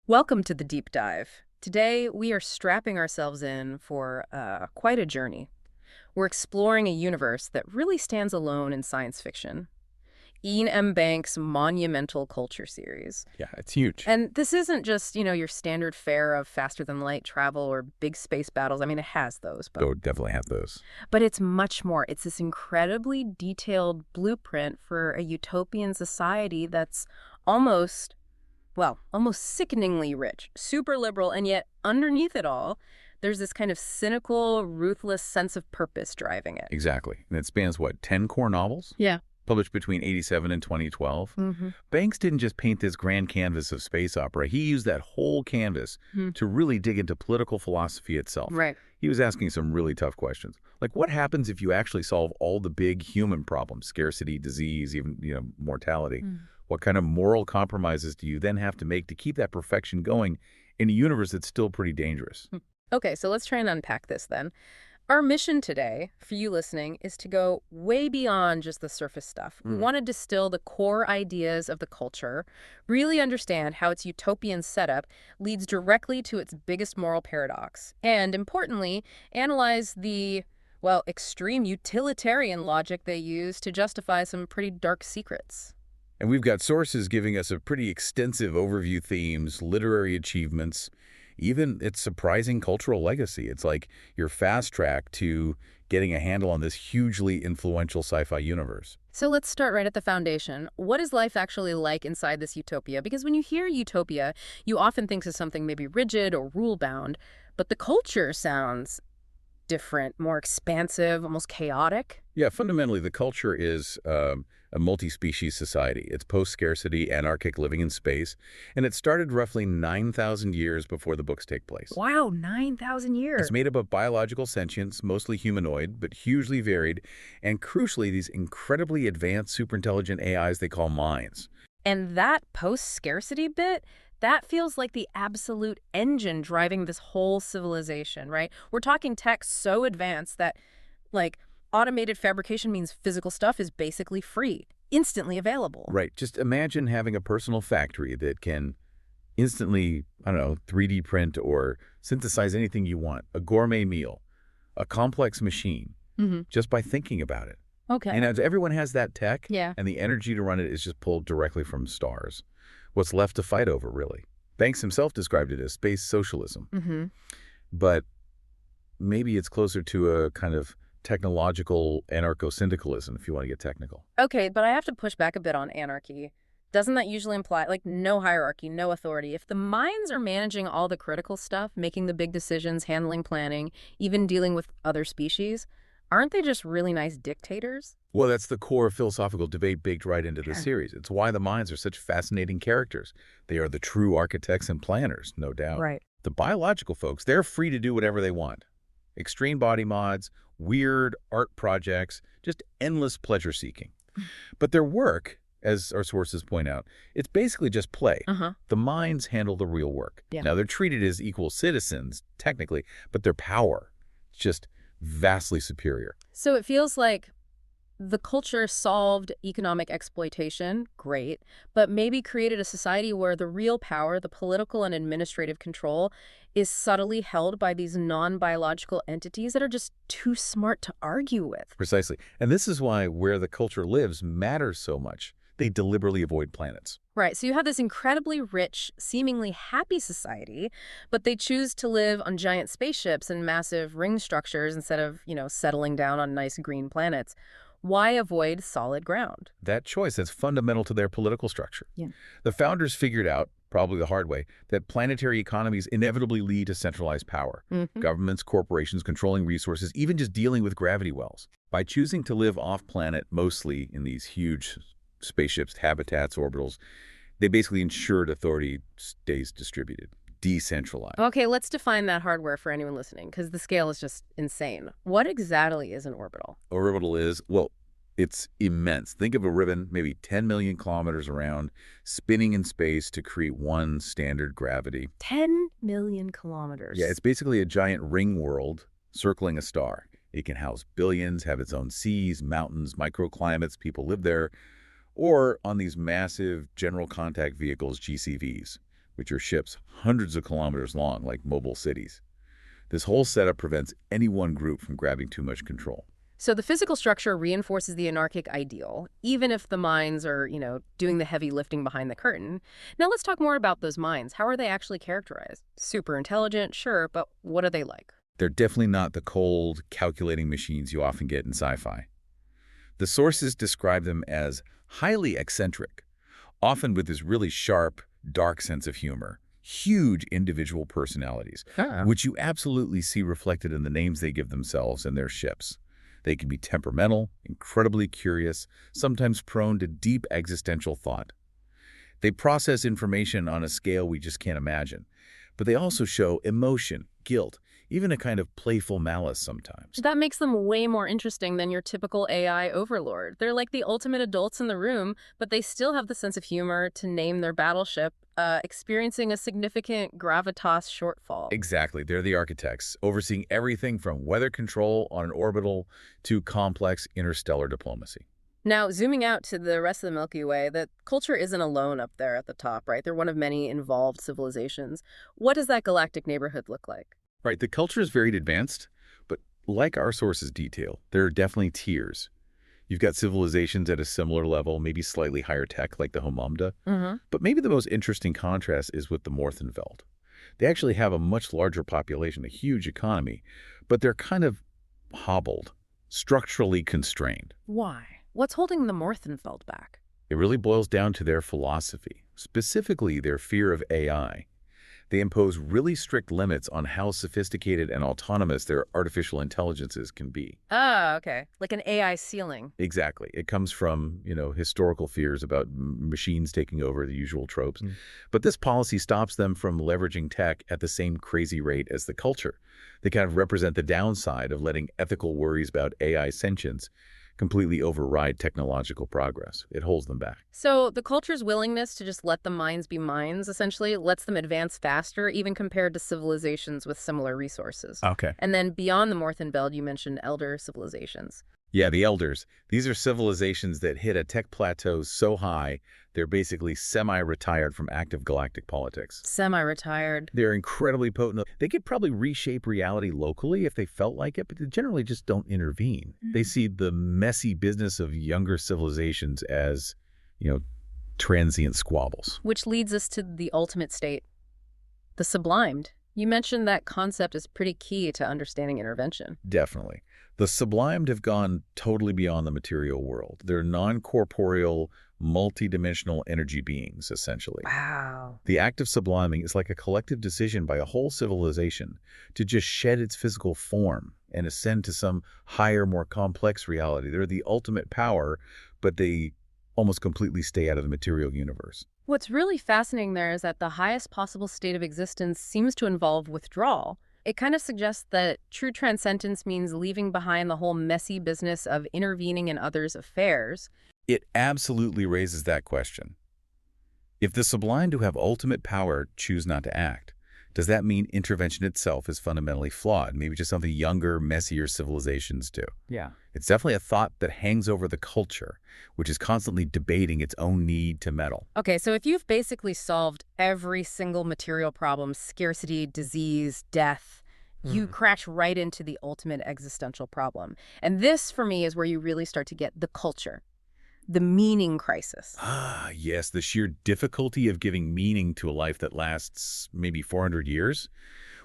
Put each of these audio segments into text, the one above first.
Welcome to the deep dive. Today, we are strapping ourselves in for quite a journey. We're exploring a universe that really stands alone in science fiction. Ian M. Banks' monumental culture series. Yeah, it's huge. And this isn't just, your standard fare of faster-than-light travel or big space battles. I mean, it has those, Oh, definitely have those. but it's much more. It's this incredibly detailed blueprint for a utopian society that's almost almost sickeningly rich, super liberal, and yet underneath it all, there's this kind of cynical, ruthless sense of purpose driving it. Exactly. And it spans, what, 10 core novels? Yeah. Published between '87 and 2012. Banks didn't just paint this grand canvas of space opera. He used that whole canvas to really dig into political philosophy itself. Right. He was asking some really tough questions. Like, what happens if you actually solve all the big human problems, scarcity, disease, even, mortality? What kind of moral compromises do you then have to make to keep that perfection going in a universe that's still pretty dangerous? Okay, so let's try and unpack this then. Our mission today, for you listening, is to go way beyond just the surface stuff. We want to distill the core ideas of the culture, really understand how its utopian setup leads directly to its biggest moral paradox, and importantly, analyze the, extreme utilitarian logic they use to justify some pretty dark secrets. And we've got sources giving us a pretty extensive overview themes, literary achievements, even its surprising cultural legacy. It's like your fast track to getting a handle on this hugely influential sci-fi universe. So let's start right at the foundation. What is life actually like inside this utopia? Because when you hear utopia, you often think of something maybe rigid or rule-bound, but the culture sounds different, more expansive, almost chaotic. Yeah, fundamentally, the culture is a multi-species society. It's post-scarcity, anarchic living in space, and it started roughly 9,000 years before the books take place. Wow, 9,000 years. It's made up of biological sentience, mostly humanoid, but hugely varied, and crucially, these incredibly advanced superintelligent AIs they call minds. And that post-scarcity bit, that feels like the absolute engine driving this whole civilization, right? We're talking tech so advanced that, automated fabrication means physical stuff is basically free, instantly available. Right. Just imagine having a personal factory that can instantly, 3D print or synthesize anything you want, a gourmet meal, a complex machine, just by thinking about it. Okay. And as everyone has that tech, Yeah. and the energy to run it is just pulled directly from stars. What's left to fight over, really? Banks himself described it as space socialism. But maybe it's closer to a kind of technological anarcho-syndicalism, if you want to get technical. Okay, but I have to push back a bit on anarchy. Doesn't that usually imply, no hierarchy, no authority? If the minds are managing all the critical stuff, making the big decisions, handling planning, even dealing with other species, aren't they just really nice dictators? Well, that's the core philosophical debate baked right into the series. It's why the minds are such fascinating characters. They are the true architects and planners, no doubt. Right. The biological folks, they're free to do whatever they want. Extreme body mods, weird art projects, just endless pleasure-seeking. But their work, as our sources point out, it's basically just play. The minds handle the real work. Yeah. Now, they're treated as equal citizens, technically, but their power is just vastly superior. So it feels like the culture solved economic exploitation, great, but maybe created a society where the real power, the political and administrative control, is subtly held by these non-biological entities that are just too smart to argue with. Precisely. And this is why where the culture lives matters so much. They deliberately avoid planets. Right, so you have this incredibly rich, seemingly happy society, but they choose to live on giant spaceships and massive ring structures instead of, settling down on nice green planets. Why avoid solid ground? That choice is fundamental to their political structure. Yeah. The founders figured out, probably the hard way, that planetary economies inevitably lead to centralized power. Governments, corporations controlling resources, even just dealing with gravity wells. By choosing to live off-planet, mostly in these huge spaceships, habitats, orbitals, they basically ensured authority stays distributed, decentralized. Okay, let's define that hardware for anyone listening, because the scale is just insane. What exactly is an orbital? Orbital is, well, it's immense. Think of a ribbon, maybe 10 million kilometers around, spinning in space to create one standard gravity. 10 million kilometers. Yeah, it's basically a giant ring world circling a star. It can house billions, have its own seas, mountains, microclimates, people live there, or on these massive general contact vehicles, GCVs, which are ships hundreds of kilometers long, like mobile cities. This whole setup prevents any one group from grabbing too much control. So the physical structure reinforces the anarchic ideal, even if the minds are, doing the heavy lifting behind the curtain. Now let's talk more about those minds. How are they actually characterized? Super intelligent, sure, but what are they like? They're definitely not the cold, calculating machines you often get in sci-fi. The sources describe them as highly eccentric, often with this really sharp, dark sense of humor, huge individual personalities, which you absolutely see reflected in the names they give themselves and their ships. They can be temperamental, incredibly curious, sometimes prone to deep existential thought. They process information on a scale we just can't imagine, but they also show emotion, guilt, even a kind of playful malice sometimes. That makes them way more interesting than your typical AI overlord. They're like the ultimate adults in the room, but they still have the sense of humor to name their battleship, experiencing a significant gravitas shortfall. Exactly. They're the architects, overseeing everything from weather control on an orbital to complex interstellar diplomacy. Now, zooming out to the rest of the Milky Way, the culture isn't alone up there at the top, right? They're one of many involved civilizations. What does that galactic neighborhood look like? Right, the culture is very advanced, but like our sources detail, there are definitely tiers. You've got civilizations at a similar level, maybe slightly higher tech like the Homamda, but maybe the most interesting contrast is with the Morthenfeld. They actually have a much larger population, a huge economy, but they're kind of hobbled, structurally constrained. Why? What's holding the Morthenfeld back? It really boils down to their philosophy, specifically their fear of AI. They impose really strict limits on how sophisticated and autonomous their artificial intelligences can be. Ah, okay. Like an AI ceiling. Exactly. It comes from, historical fears about machines taking over, the usual tropes. But this policy stops them from leveraging tech at the same crazy rate as the culture. They kind of represent the downside of letting ethical worries about AI sentience completely override technological progress. It holds them back. So the culture's willingness to just let the minds be minds essentially lets them advance faster, even compared to civilizations with similar resources. Okay. And then beyond the Morthenfeld, you mentioned elder civilizations. Yeah, the elders. These are civilizations that hit a tech plateau so high, they're basically semi-retired from active galactic politics. Semi-retired. They're incredibly potent. They could probably reshape reality locally if they felt like it, but they generally just don't intervene. They see the messy business of younger civilizations as, transient squabbles. Which leads us to the ultimate state, the sublimed. You mentioned that concept is pretty key to understanding intervention. Definitely. The sublimed have gone totally beyond the material world. They're non-corporeal, multidimensional energy beings, essentially. Wow. The act of subliming is like a collective decision by a whole civilization to just shed its physical form and ascend to some higher, more complex reality. They're the ultimate power, but they almost completely stay out of the material universe. What's really fascinating there is that the highest possible state of existence seems to involve withdrawal. It kind of suggests that true transcendence means leaving behind the whole messy business of intervening in others' affairs. It absolutely raises that question. If the sublimed who have ultimate power choose not to act, does that mean intervention itself is fundamentally flawed? Maybe just something younger, messier civilizations do. Yeah. It's definitely a thought that hangs over the culture, which is constantly debating its own need to meddle. Okay, so if you've basically solved every single material problem, scarcity, disease, death, you crash right into the ultimate existential problem. And this, for me, is where you really start to get the culture, the meaning crisis. Ah, yes, the sheer difficulty of giving meaning to a life that lasts maybe 400 years,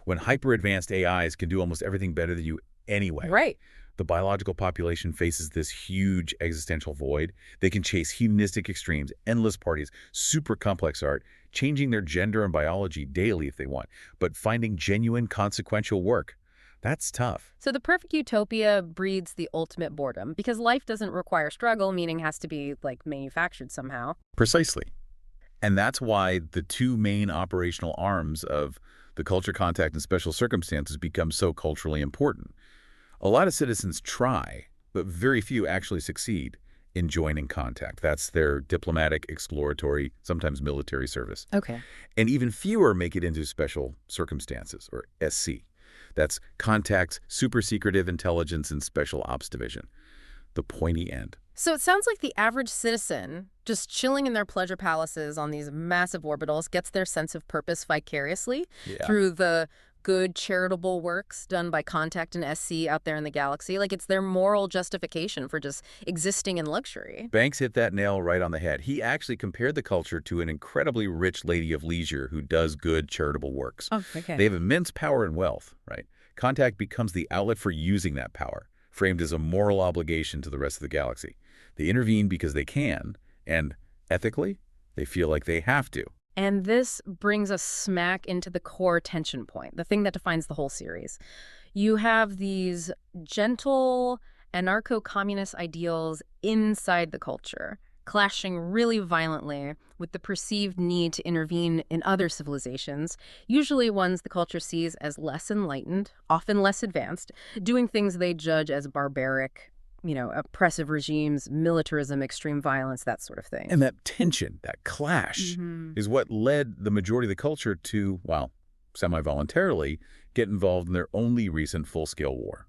when hyper-advanced AIs can do almost everything better than you anyway. Right. The biological population faces this huge existential void. They can chase hedonistic extremes, endless parties, super complex art, changing their gender and biology daily if they want, but finding genuine consequential work. That's tough. So the perfect utopia breeds the ultimate boredom because life doesn't require struggle, meaning has to be, manufactured somehow. Precisely. And that's why the two main operational arms of the culture contact and special circumstances become so culturally important. A lot of citizens try, but very few actually succeed in joining contact. That's their diplomatic, exploratory, sometimes military service. Okay. And even fewer make it into special circumstances, or SC. That's contact, super secretive intelligence, and special ops division. The pointy end. So it sounds like the average citizen, just chilling in their pleasure palaces on these massive orbitals, gets their sense of purpose vicariously Yeah. through the good charitable works done by Contact and SC out there in the galaxy. Like it's their moral justification for just existing in luxury. Banks hit that nail right on the head. He actually compared the culture to an incredibly rich lady of leisure who does good charitable works. Oh, okay. They have immense power and wealth, right? Contact becomes the outlet for using that power, framed as a moral obligation to the rest of the galaxy. They intervene because they can, and ethically, they feel like they have to. And this brings us smack into the core tension point, the thing that defines the whole series. You have these gentle anarcho-communist ideals inside the culture, clashing really violently with the perceived need to intervene in other civilizations, usually ones the culture sees as less enlightened, often less advanced, doing things they judge as barbaric, oppressive regimes, militarism, extreme violence, that sort of thing. And that tension, that clash, is what led the majority of the culture to, well, semi-voluntarily, get involved in their only recent full-scale war,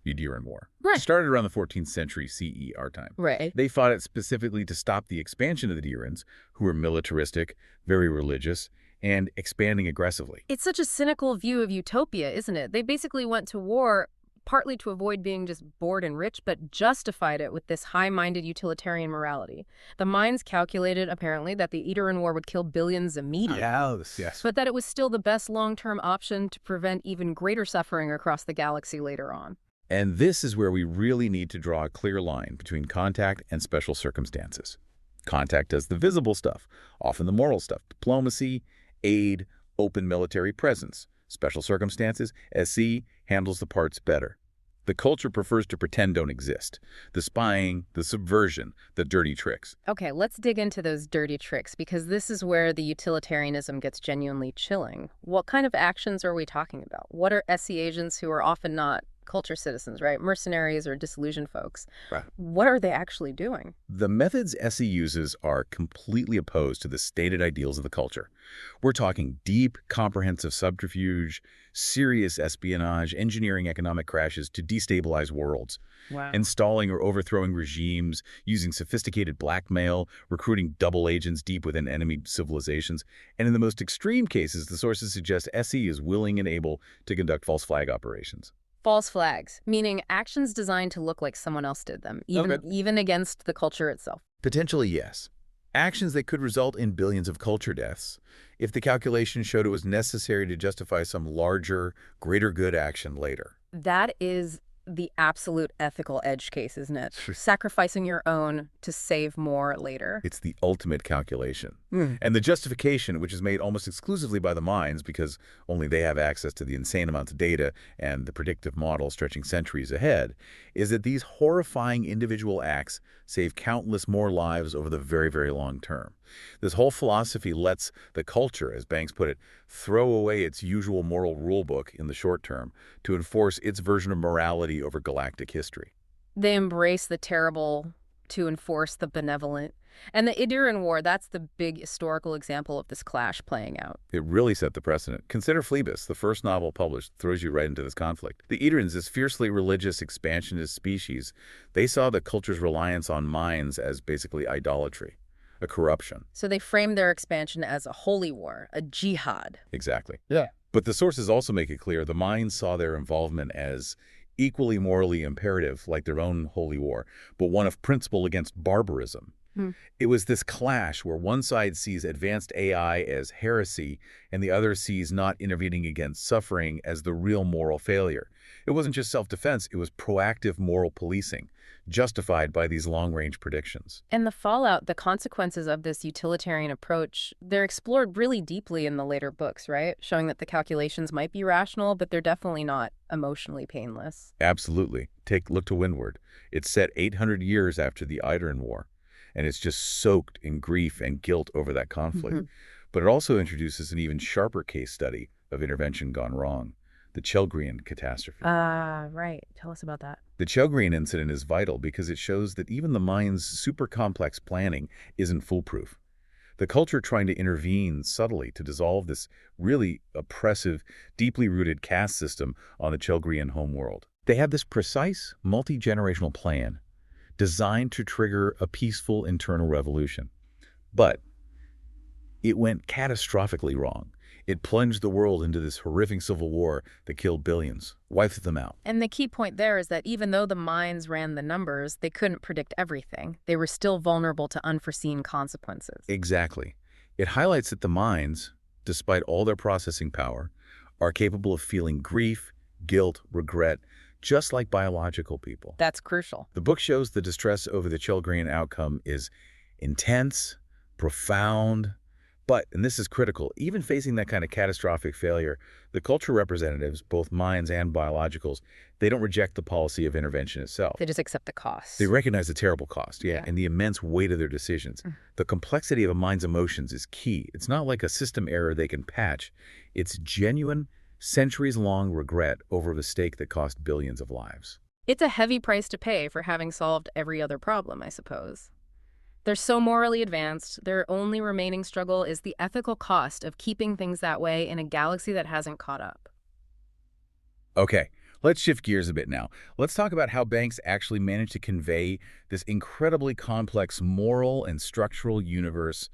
the Ydiran War. Right. It started around the 14th century CE, our time. Right. They fought it specifically to stop the expansion of the Ydirans, who were militaristic, very religious, and expanding aggressively. It's such a cynical view of utopia, isn't it? They basically went to war partly to avoid being just bored and rich, but justified it with this high-minded utilitarian morality. The minds calculated, apparently, that the Ydiran War would kill billions immediately. Yes. But that it was still the best long-term option to prevent even greater suffering across the galaxy later on. And this is where we really need to draw a clear line between contact and special circumstances. Contact does the visible stuff, often the moral stuff, diplomacy, aid, open military presence. Special circumstances, SC handles the parts better. The culture prefers to pretend don't exist. The spying, the subversion, the dirty tricks. Okay, let's dig into those dirty tricks, because this is where the utilitarianism gets genuinely chilling. What kind of actions are we talking about? What are SC agents who are often not culture citizens, right? Mercenaries or disillusioned folks. Right. What are they actually doing? The methods SE uses are completely opposed to the stated ideals of the culture. We're talking deep, comprehensive subterfuge, serious espionage, engineering economic crashes to destabilize worlds, Wow. installing or overthrowing regimes, using sophisticated blackmail, recruiting double agents deep within enemy civilizations, and in the most extreme cases, the sources suggest SE is willing and able to conduct false flag operations. False flags, meaning actions designed to look like someone else did them, even against the culture itself. Potentially, yes. Actions that could result in billions of culture deaths if the calculation showed it was necessary to justify some larger, greater good action later. That is the absolute ethical edge case, isn't it? Sacrificing your own to save more later. It's the ultimate calculation. And the justification, which is made almost exclusively by the minds because only they have access to the insane amounts of data and the predictive model stretching centuries ahead, is that these horrifying individual acts save countless more lives over the very, very long term. This whole philosophy lets the culture, as Banks put it, throw away its usual moral rulebook in the short term to enforce its version of morality over galactic history. They embrace the terrible to enforce the benevolent. And the Ydiran War, that's the big historical example of this clash playing out. It really set the precedent. Consider Phlebas, the first novel published, throws you right into this conflict. The Ydirans, this fiercely religious expansionist species, they saw the culture's reliance on minds as basically idolatry, a corruption. So they framed their expansion as a holy war, a jihad. Exactly. Yeah. But the sources also make it clear the minds saw their involvement as equally morally imperative, like their own holy war, but one of principle against barbarism. It was this clash where one side sees advanced AI as heresy and the other sees not intervening against suffering as the real moral failure. It wasn't just self-defense, it was proactive moral policing, justified by these long-range predictions. And the fallout, the consequences of this utilitarian approach, they're explored really deeply in the later books, right? Showing that the calculations might be rational, but they're definitely not emotionally painless. Absolutely. Look to Windward. It's set 800 years after the Ydiran War, and it's just soaked in grief and guilt over that conflict. But it also introduces an even sharper case study of intervention gone wrong, the Chelgrian catastrophe. Right. Tell us about that. The Chelgrian incident is vital because it shows that even the mind's super complex planning isn't foolproof. The culture trying to intervene subtly to dissolve this really oppressive, deeply rooted caste system on the Chelgrian homeworld. They have this precise, multi-generational plan designed to trigger a peaceful internal revolution. But it went catastrophically wrong. It plunged the world into this horrific civil war that killed billions, wiped them out. And the key point there is that even though the minds ran the numbers, they couldn't predict everything. They were still vulnerable to unforeseen consequences. Exactly. It highlights that the minds, despite all their processing power, are capable of feeling grief, guilt, regret, just like biological people. That's crucial. The book shows the distress over the Chelgrian outcome is intense, profound, but, and this is critical, even facing that kind of catastrophic failure, the culture representatives, both minds and biologicals, they don't reject the policy of intervention itself. They just accept the cost. They recognize the terrible cost, Yeah. and the immense weight of their decisions. The complexity of a mind's emotions is key. It's not like a system error they can patch. It's genuine, centuries-long regret over a mistake that cost billions of lives. It's a heavy price to pay for having solved every other problem, I suppose. They're so morally advanced, their only remaining struggle is the ethical cost of keeping things that way in a galaxy that hasn't caught up. Okay, let's shift gears a bit now. Let's talk about how Banks actually managed to convey this incredibly complex moral and structural universe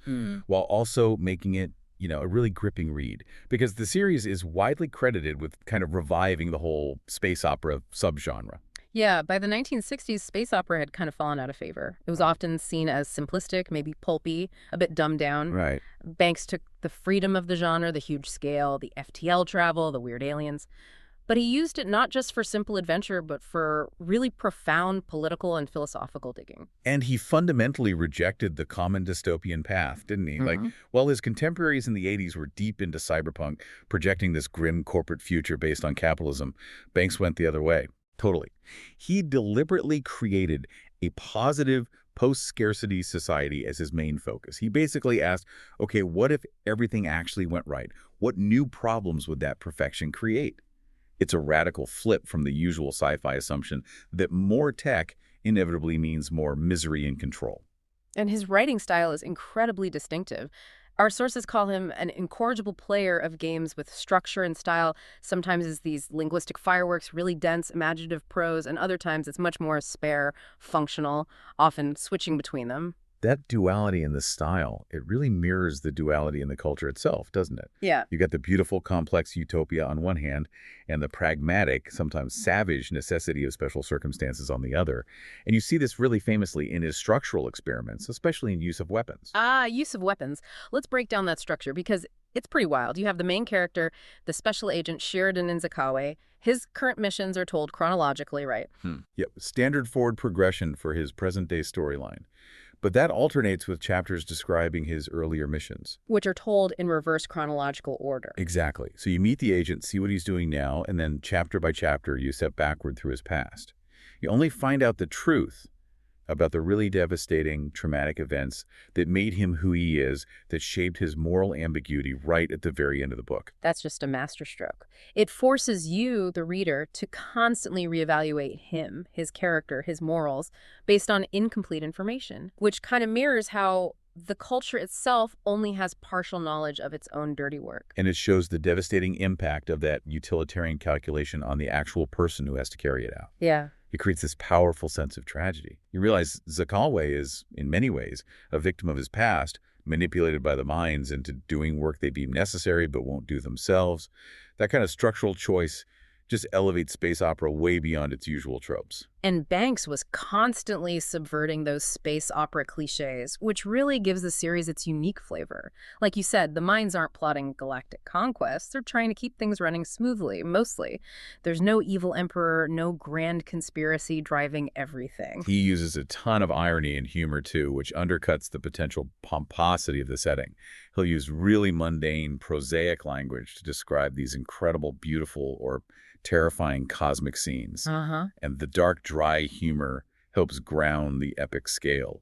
while also making it, a really gripping read. Because the series is widely credited with kind of reviving the whole space opera subgenre. Yeah, by the 1960s, space opera had kind of fallen out of favor. It was often seen as simplistic, maybe pulpy, a bit dumbed down. Right. Banks took the freedom of the genre, the huge scale, the FTL travel, the weird aliens. But he used it not just for simple adventure, but for really profound political and philosophical digging. And he fundamentally rejected the common dystopian path, didn't he? Like, while his contemporaries in the 80s were deep into cyberpunk, projecting this grim corporate future based on capitalism, Banks went the other way. Totally. He deliberately created a positive post-scarcity society as his main focus. He basically asked, okay, what if everything actually went right? What new problems would that perfection create? It's a radical flip from the usual sci-fi assumption that more tech inevitably means more misery and control. And his writing style is incredibly distinctive. Our sources call him an incorrigible player of games with structure and style. Sometimes it's these linguistic fireworks, really dense, imaginative prose, and other times it's much more spare, functional, often switching between them. That duality in the style, it really mirrors the duality in the culture itself, doesn't it? Yeah. You got the beautiful, complex utopia on one hand, and the pragmatic, sometimes savage necessity of special circumstances on the other. And you see this really famously in his structural experiments, especially in use of weapons. Use of weapons. Let's break down that structure because it's pretty wild. You have the main character, the special agent Sheridan Inzakawe. His current missions are told chronologically, right? Yep, standard forward progression for his present-day storyline. But that alternates with chapters describing his earlier missions. Which are told in reverse chronological order. Exactly. So you meet the agent, see what he's doing now, and then chapter by chapter, you step backward through his past. You only find out the truth about the really devastating, traumatic events that made him who he is, that shaped his moral ambiguity right at the very end of the book. That's just a masterstroke. It forces you, the reader, to constantly reevaluate him, his character, his morals, based on incomplete information, which kind of mirrors how the culture itself only has partial knowledge of its own dirty work. And it shows the devastating impact of that utilitarian calculation on the actual person who has to carry it out. Yeah. It creates this powerful sense of tragedy. You realize Zakalwe is, in many ways, a victim of his past, manipulated by the minds into doing work they deem necessary but won't do themselves. That kind of structural choice just elevates space opera way beyond its usual tropes. And Banks was constantly subverting those space opera cliches, which really gives the series its unique flavor. Like you said, the minds aren't plotting galactic conquests. They're trying to keep things running smoothly, mostly. There's no evil emperor, no grand conspiracy driving everything. He uses a ton of irony and humor, too, which undercuts the potential pomposity of the setting. He'll use really mundane, prosaic language to describe these incredible, beautiful, or terrifying cosmic scenes. And the dark, dry humor helps ground the epic scale.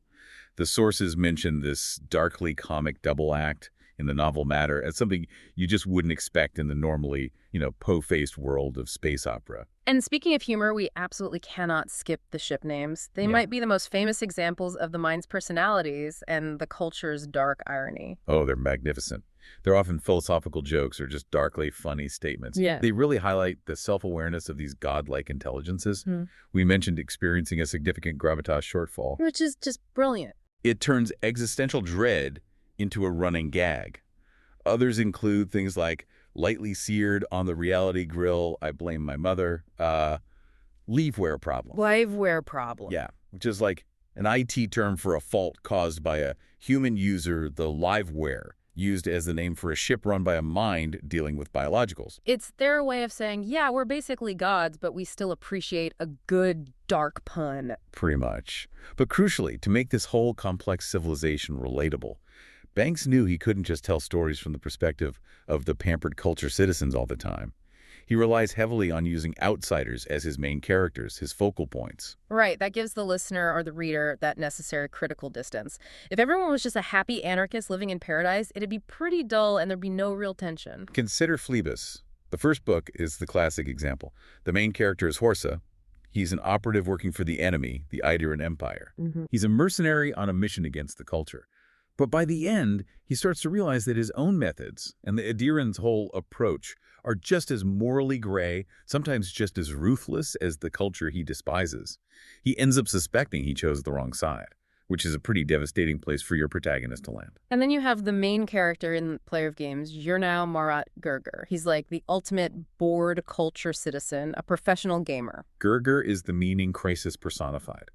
The sources mention this darkly comic double act in the novel matter as something you just wouldn't expect in the normally, po-faced world of space opera. And speaking of humor, we absolutely cannot skip the ship names. They Yeah. might be the most famous examples of the mind's personalities and the culture's dark irony. Oh, they're magnificent. They're often philosophical jokes or just darkly funny statements. Yeah. They really highlight the self-awareness of these godlike intelligences. We mentioned experiencing a significant gravitas shortfall. Which is just brilliant. It turns existential dread into a running gag. Others include things like lightly seared on the reality grill, I blame my mother, leaveware problem. Liveware problem. Yeah, which is like an IT term for a fault caused by a human user, the liveware, used as the name for a ship run by a mind dealing with biologicals. It's their way of saying, yeah, we're basically gods, but we still appreciate a good dark pun. Pretty much. But crucially, to make this whole complex civilization relatable, Banks knew he couldn't just tell stories from the perspective of the pampered culture citizens all the time. He relies heavily on using outsiders as his main characters, his focal points. Right, that gives the listener or the reader that necessary critical distance. If everyone was just a happy anarchist living in paradise, it'd be pretty dull and there'd be no real tension. Consider Phlebas. The first book is the classic example. The main character is Horsa. He's an operative working for the enemy, the Idaran Empire. He's a mercenary on a mission against the culture. But by the end, he starts to realize that his own methods and the Idaran's whole approach are just as morally gray, sometimes just as ruthless as the culture he despises. He ends up suspecting he chose the wrong side, which is a pretty devastating place for your protagonist to land. And then you have the main character in Player of Games, Yurnau Marat Gerger. He's like the ultimate bored culture citizen, a professional gamer. Gerger is the meaning crisis personified.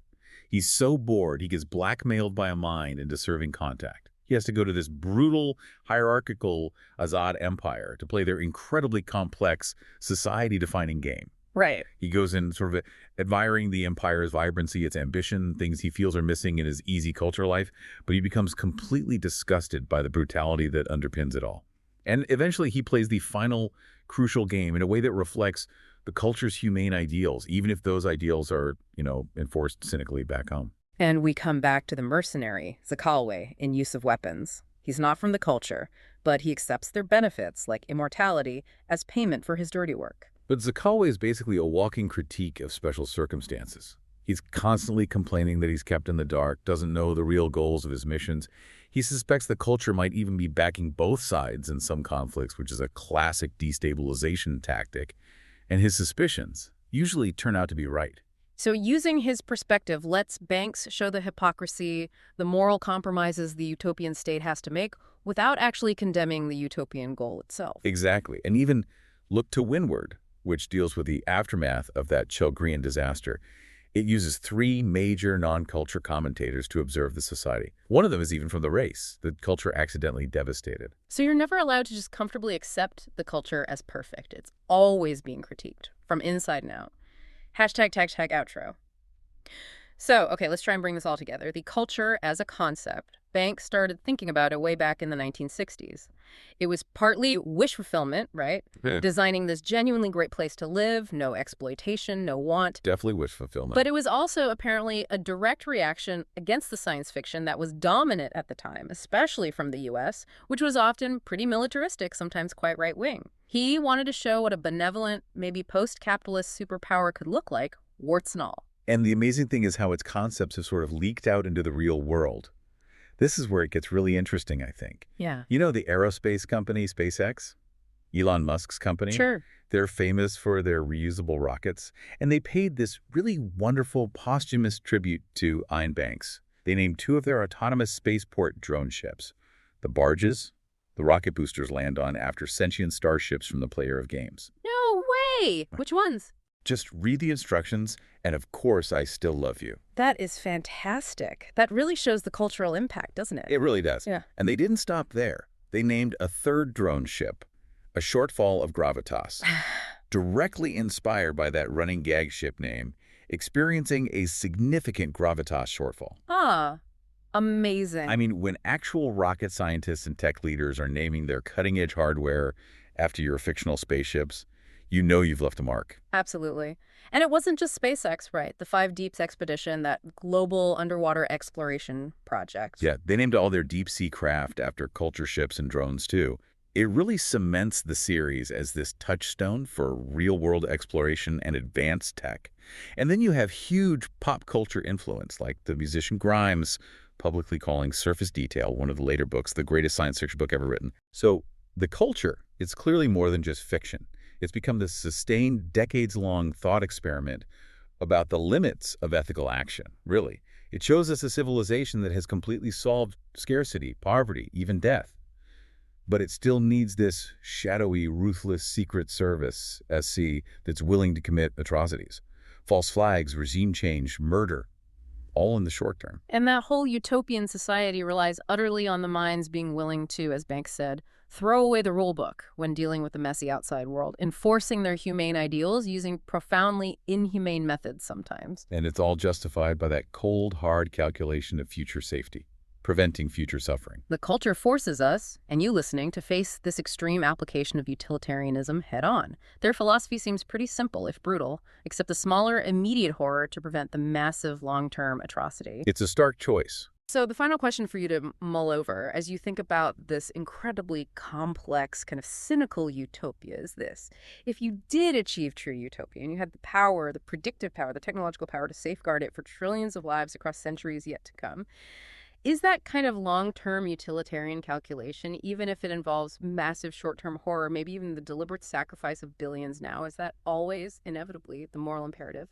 He's so bored he gets blackmailed by a mind into serving contact. He has to go to this brutal, hierarchical Azad empire to play their incredibly complex, society-defining game. Right. He goes in sort of admiring the empire's vibrancy, its ambition, things he feels are missing in his easy culture life, but he becomes completely disgusted by the brutality that underpins it all. And eventually he plays the final crucial game in a way that reflects the culture's humane ideals, even if those ideals are, enforced cynically back home. And we come back to the mercenary, Zakalwe, in use of weapons. He's not from the culture, but he accepts their benefits, like immortality, as payment for his dirty work. But Zakalwe is basically a walking critique of special circumstances. He's constantly complaining that he's kept in the dark, doesn't know the real goals of his missions. He suspects the culture might even be backing both sides in some conflicts, which is a classic destabilization tactic. And his suspicions usually turn out to be right. So using his perspective lets Banks show the hypocrisy, the moral compromises the utopian state has to make without actually condemning the utopian goal itself. Exactly. And even look to Windward, which deals with the aftermath of that Chelgrian disaster. It uses 3 major non-culture commentators to observe the society. One of them is even from the race, the culture accidentally devastated. So you're never allowed to just comfortably accept the culture as perfect. It's always being critiqued from inside and out. Hashtag tag tag outro. So, okay, let's try and bring this all together. The culture as a concept, Banks started thinking about it way back in the 1960s. It was partly wish fulfillment, right? Yeah. Designing this genuinely great place to live, no exploitation, no want. Definitely wish fulfillment. But it was also apparently a direct reaction against the science fiction that was dominant at the time, especially from the U.S., which was often pretty militaristic, sometimes quite right-wing. He wanted to show what a benevolent, maybe post-capitalist superpower could look like, warts and all. And the amazing thing is how its concepts have sort of leaked out into the real world. This is where it gets really interesting, I think. Yeah. You know the aerospace company, SpaceX? Elon Musk's company? Sure. They're famous for their reusable rockets, and they paid this really wonderful posthumous tribute to Ian Banks. They named 2 of their autonomous spaceport drone ships. The barges, the rocket boosters land on after sentient starships from the Player of Games. No way! Which ones? Just read the instructions, and of course, I still love you. That is fantastic. That really shows the cultural impact, doesn't it? It really does. Yeah. And they didn't stop there. They named a 3rd drone ship, a shortfall of gravitas, directly inspired by that running gag ship name, experiencing a significant gravitas shortfall. Ah, amazing. I mean, when actual rocket scientists and tech leaders are naming their cutting-edge hardware after your fictional spaceships, you know you've left a mark. Absolutely. And it wasn't just SpaceX, right? The Five Deeps expedition, that global underwater exploration project. Yeah, they named all their deep-sea craft after culture ships and drones, too. It really cements the series as this touchstone for real-world exploration and advanced tech. And then you have huge pop culture influence, like the musician Grimes publicly calling Surface Detail, one of the later books, the greatest science fiction book ever written. So the culture is clearly more than just fiction. It's become this sustained, decades-long thought experiment about the limits of ethical action, really. It shows us a civilization that has completely solved scarcity, poverty, even death. But it still needs this shadowy, ruthless Secret Service, SC, that's willing to commit atrocities. False flags, regime change, murder, all in the short term. And that whole utopian society relies utterly on the minds being willing to, as Banks said, throw away the rule book when dealing with the messy outside world, enforcing their humane ideals using profoundly inhumane methods sometimes. And it's all justified by that cold, hard calculation of future safety, preventing future suffering. The culture forces us, and you listening, to face this extreme application of utilitarianism head on. Their philosophy seems pretty simple, if brutal, except the smaller, immediate horror to prevent the massive long-term atrocity. It's a stark choice. So the final question for you to mull over as you think about this incredibly complex, kind of cynical utopia is this. If you did achieve true utopia and you had the power, the predictive power, the technological power to safeguard it for trillions of lives across centuries yet to come, is that kind of long-term utilitarian calculation, even if it involves massive short-term horror, maybe even the deliberate sacrifice of billions now, is that always inevitably the moral imperative?